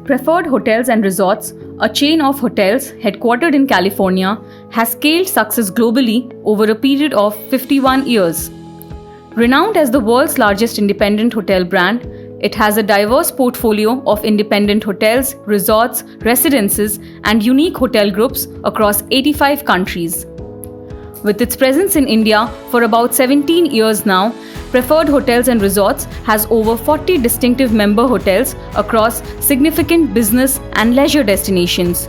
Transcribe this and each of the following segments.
Preferred Hotels and Resorts, a chain of hotels headquartered in California, has scaled success globally over a period of 51 years. Renowned as the world's largest independent hotel brand, it has a diverse portfolio of independent hotels, resorts, residences, and unique hotel groups across 85 countries. With its presence in India for about 17 years now, Preferred Hotels and Resorts has over 40 distinctive member hotels across significant business and leisure destinations.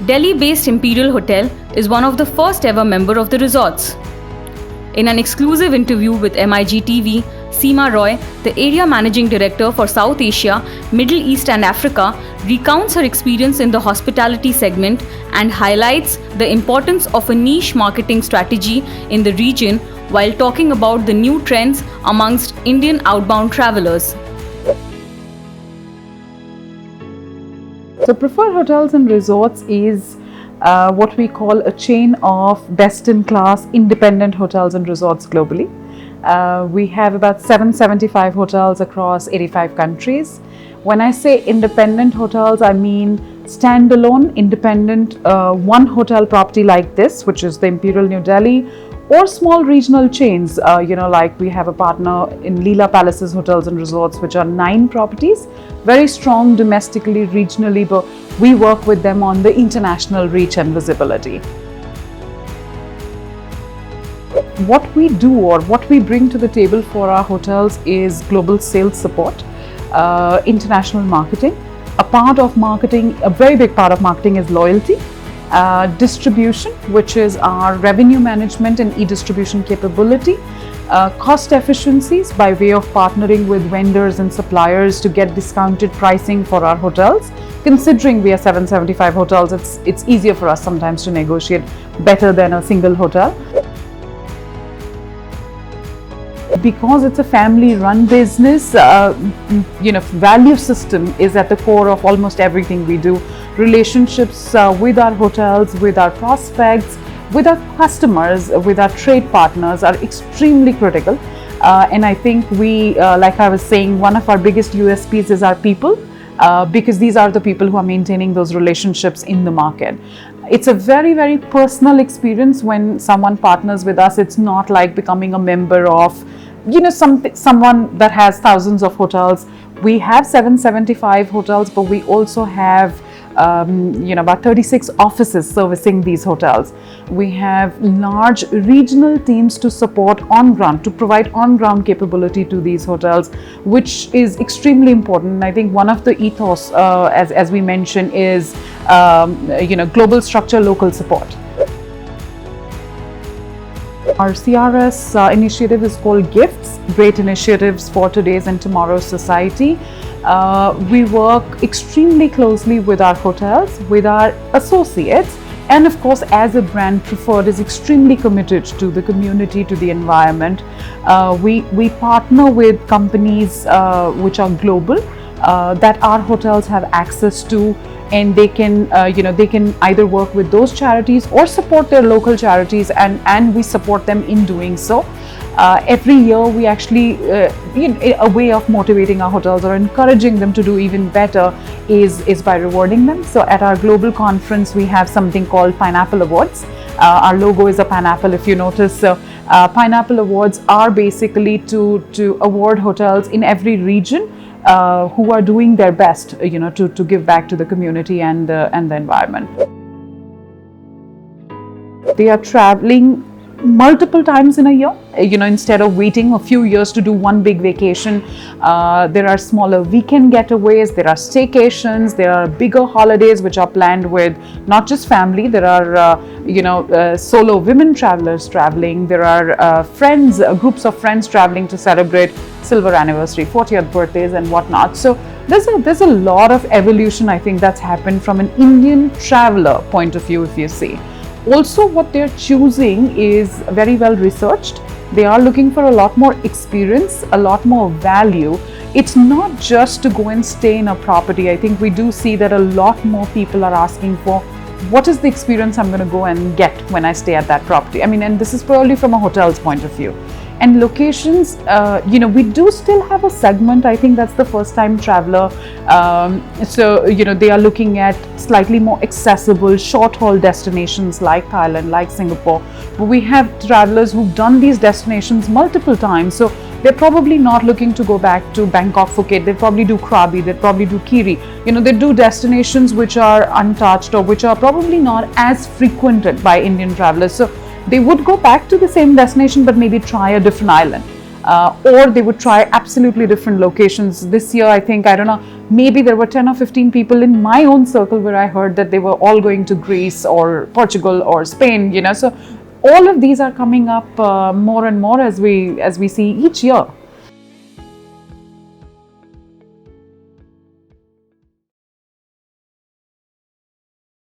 Delhi-based Imperial Hotel is one of the first ever member of the resorts. In an exclusive interview with MIG TV, Seema Roy, the Area Managing Director for South Asia, Middle East and Africa, recounts her experience in the hospitality segment and highlights the importance of a niche marketing strategy in the region while talking about the new trends amongst Indian outbound travelers. So Preferred Hotels and Resorts is what we call a chain of best-in-class independent hotels and resorts globally. We have about 775 hotels across 85 countries. When I say independent hotels, I mean standalone, independent, one hotel property like this, which is the Imperial New Delhi, or small regional chains, like we have a partner in Leela Palaces Hotels and Resorts, which are 9 properties, very strong domestically, regionally, but we work with them on the international reach and visibility. What we do or what we bring to the table for our hotels is global sales support, international marketing. A part of marketing, a very big part of marketing is loyalty, distribution, which is our revenue management and e-distribution capability, cost efficiencies by way of partnering with vendors and suppliers to get discounted pricing for our hotels. Considering we are 775 hotels, it's easier for us sometimes to negotiate better than a single hotel. Because it's a family-run business, value system is at the core of almost everything we do. Relationships with our hotels, with our prospects, with our customers, with our trade partners are extremely critical. And I think we, like I was saying, one of our biggest USPs is our people, because these are the people who are maintaining those relationships in the market. It's a very, very personal experience when someone partners with us. It's not like becoming a member of someone that has thousands of hotels. We have 775 hotels, but we also have about 36 offices servicing these hotels. We have large regional teams to support on ground, to provide on ground capability to these hotels, which is extremely important. And I think one of the ethos, as we mentioned, is global structure, local support. Our CRS initiative is called GIFTS, Great Initiatives for Today's and Tomorrow's Society. We work extremely closely with our hotels, with our associates, and of course, as a brand, Preferred is extremely committed to the community, to the environment. We partner with companies which are global, that our hotels have access to, and they can either work with those charities or support their local charities, and we support them in doing so. Every year we actually, a way of motivating our hotels or encouraging them to do even better is by rewarding them. So at our global conference, we have something called Pineapple Awards. Our logo is a pineapple, if you notice. So Pineapple Awards are basically to award hotels in every region who are doing their best, to give back to the community and the environment. They are traveling multiple times in a year, instead of waiting a few years to do one big vacation. There are smaller weekend getaways, there are staycations, there are bigger holidays which are planned with not just family. There are solo women travelers traveling, there are friends, groups of friends traveling to celebrate silver anniversary, 40th birthdays and whatnot. So there's a lot of evolution, I think, that's happened from an Indian traveler point of view, if you see. Also, what they're choosing is very well researched. They are looking for a lot more experience, a lot more value. It's not just to go and stay in a property. I think we do see that a lot more people are asking for, what is the experience I'm going to go and get when I stay at that property? I mean, and this is purely from a hotel's point of view. And locations, we do still have a segment. I think that's the first time traveler. So they are looking at slightly more accessible short haul destinations like Thailand, like Singapore. But we have travelers who've done these destinations multiple times. So they're probably not looking to go back to Bangkok, Phuket. They probably do Krabi, they probably do Kiri. They do destinations which are untouched or which are probably not as frequented by Indian travelers. So they would go back to the same destination but maybe try a different island. Or they would try absolutely different locations. This year, I think, I don't know, maybe there were 10 or 15 people in my own circle where I heard that they were all going to Greece or Portugal or Spain, So all of these are coming up more and more as we see each year.